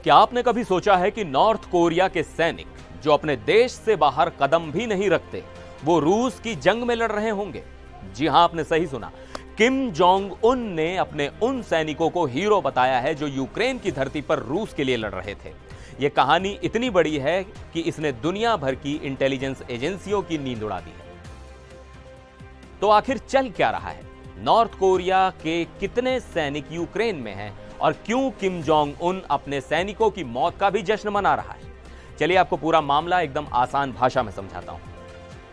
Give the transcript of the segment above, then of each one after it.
क्या आपने कभी सोचा है कि नॉर्थ कोरिया के सैनिक जो अपने देश से बाहर कदम भी नहीं रखते, वो रूस की जंग में लड़ रहे होंगे? जी हां, आपने सही सुना। किम जोंग उन ने अपने उन सैनिकों को हीरो बताया है जो यूक्रेन की धरती पर रूस के लिए लड़ रहे थे। यह कहानी इतनी बड़ी है कि इसने दुनिया भर की इंटेलिजेंस एजेंसियों की नींद उड़ा दी है। तो आखिर चल क्या रहा है? नॉर्थ कोरिया के कितने सैनिक यूक्रेन में हैं और क्यों किम जोंग उन अपने सैनिकों की मौत का भी जश्न मना रहा है? चलिए आपको पूरा मामला एकदम आसान भाषा में समझाता हूं।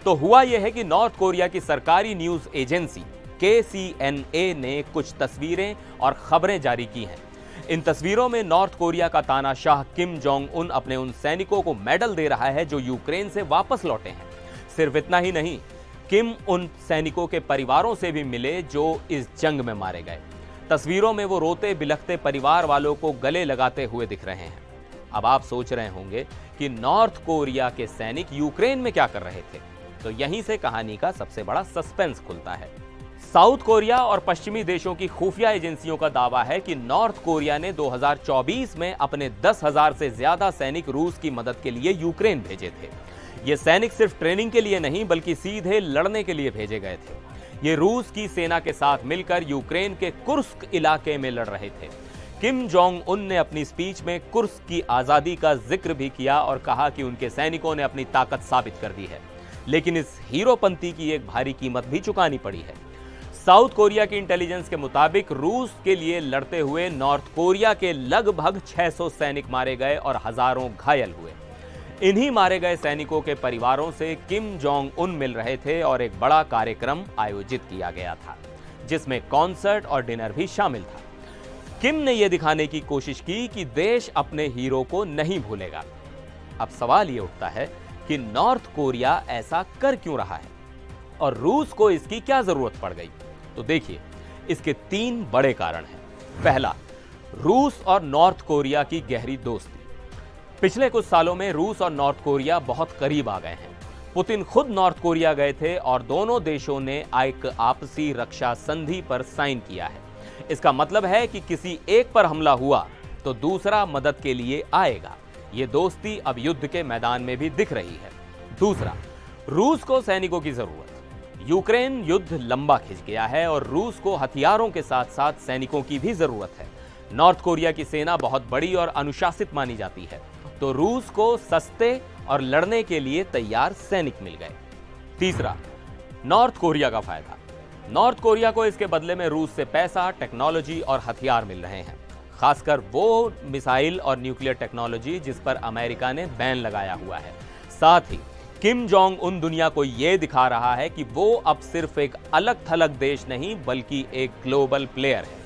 तो हुआ यह है कि नॉर्थ कोरिया की सरकारी न्यूज एजेंसी KCNA ने कुछ तस्वीरें और खबरें जारी की हैं। इन तस्वीरों में नॉर्थ कोरिया का तानाशाह किम जोंग उन अपने उन सैनिकों को मेडल दे रहा है जो यूक्रेन से वापस लौटे हैं। सिर्फ इतना ही नहीं, किम उन सैनिकों के परिवारों से भी मिले जो इस जंग में मारे गए। तस्वीरों में वो रोते बिलखते परिवार वालों को गले लगाते हुए दिख रहे हैं। अब आप सोच रहे होंगे कि नॉर्थ कोरिया के सैनिक यूक्रेन में क्या कर रहे थे, तो यहीं से कहानी का सबसे बड़ा सस्पेंस खुलता है। साउथ कोरिया और पश्चिमी देशों की खुफिया एजेंसियों का दावा है कि नॉर्थ कोरिया ने 2024 में अपने 10,000 से ज्यादा सैनिक रूस की मदद के लिए यूक्रेन भेजे थे। ये सैनिक सिर्फ ट्रेनिंग के लिए नहीं बल्कि सीधे लड़ने के लिए भेजे गए थे। ये रूस की सेना के साथ मिलकर यूक्रेन के कुर्स्क इलाके में लड़ रहे थे। किम जोंग उन ने अपनी स्पीच में कुर्स्क की आजादी का जिक्र भी किया और कहा कि उनके सैनिकों ने अपनी ताकत साबित कर दी है, लेकिन इस हीरोपंती की एक भारी कीमत भी चुकानी पड़ी है। साउथ कोरिया की इंटेलिजेंस के मुताबिक रूस के लिए लड़ते हुए नॉर्थ कोरिया के लगभग 600 सैनिक मारे गए और हजारों घायल हुए। इन्हीं मारे गए सैनिकों के परिवारों से किम जोंग उन मिल रहे थे और एक बड़ा कार्यक्रम आयोजित किया गया था जिसमें कॉन्सर्ट और डिनर भी शामिल था। किम ने यह दिखाने की कोशिश की कि देश अपने हीरो को नहीं भूलेगा। अब सवाल यह उठता है कि नॉर्थ कोरिया ऐसा कर क्यों रहा है और रूस को इसकी क्या जरूरत पड़ गई? तो देखिए, इसके 3 बड़े कारण हैं। पहला, रूस और नॉर्थ कोरिया की गहरी दोस्ती। पिछले कुछ सालों में रूस और नॉर्थ कोरिया बहुत करीब आ गए हैं। पुतिन खुद नॉर्थ कोरिया गए थे और दोनों देशों ने एक आपसी रक्षा संधि पर साइन किया है। इसका मतलब है कि किसी एक पर हमला हुआ तो दूसरा मदद के लिए आएगा। यह दोस्ती अब युद्ध के मैदान में भी दिख रही है। दूसरा, रूस को सैनिकों की जरूरत। यूक्रेन युद्ध लंबा खिंच गया है और रूस को हथियारों के साथ साथ सैनिकों की भी जरूरत है। नॉर्थ कोरिया की सेना बहुत बड़ी और अनुशासित मानी जाती है, तो रूस को सस्ते और लड़ने के लिए तैयार सैनिक मिल गए। तीसरा, नॉर्थ कोरिया का फायदा। नॉर्थ कोरिया को इसके बदले में रूस से पैसा, टेक्नोलॉजी और हथियार मिल रहे हैं, खासकर वो मिसाइल और न्यूक्लियर टेक्नोलॉजी जिस पर अमेरिका ने बैन लगाया हुआ है। साथ ही किम जोंग उन दुनिया को यह दिखा रहा है कि वो अब सिर्फ एक अलग थलग देश नहीं बल्कि एक ग्लोबल प्लेयर है।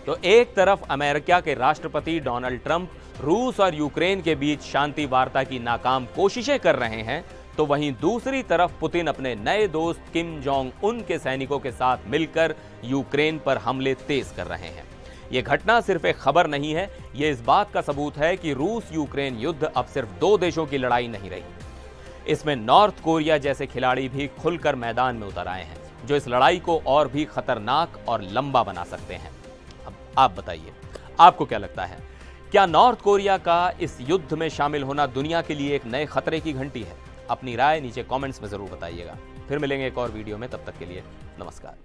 तो एक तरफ अमेरिका के राष्ट्रपति डोनाल्ड ट्रंप रूस और यूक्रेन के बीच शांति वार्ता की नाकाम कोशिशें कर रहे हैं, तो वहीं दूसरी तरफ पुतिन अपने नए दोस्त किम जोंग उन के सैनिकों के साथ मिलकर यूक्रेन पर हमले तेज कर रहे हैं। यह घटना सिर्फ एक खबर नहीं है, यह इस बात का सबूत है कि रूस यूक्रेन युद्ध अब सिर्फ 2 देशों की लड़ाई नहीं रही। इसमें नॉर्थ कोरिया जैसे खिलाड़ी भी खुलकर मैदान में उतर आए हैं, जो इस लड़ाई को और भी खतरनाक और लंबा बना सकते हैं। अब आप बताइए, आपको क्या लगता है? क्या नॉर्थ कोरिया का इस युद्ध में शामिल होना दुनिया के लिए एक नए खतरे की घंटी है? अपनी राय नीचे कमेंट्स में जरूर बताइएगा। फिर मिलेंगे एक और वीडियो में, तब तक के लिए नमस्कार।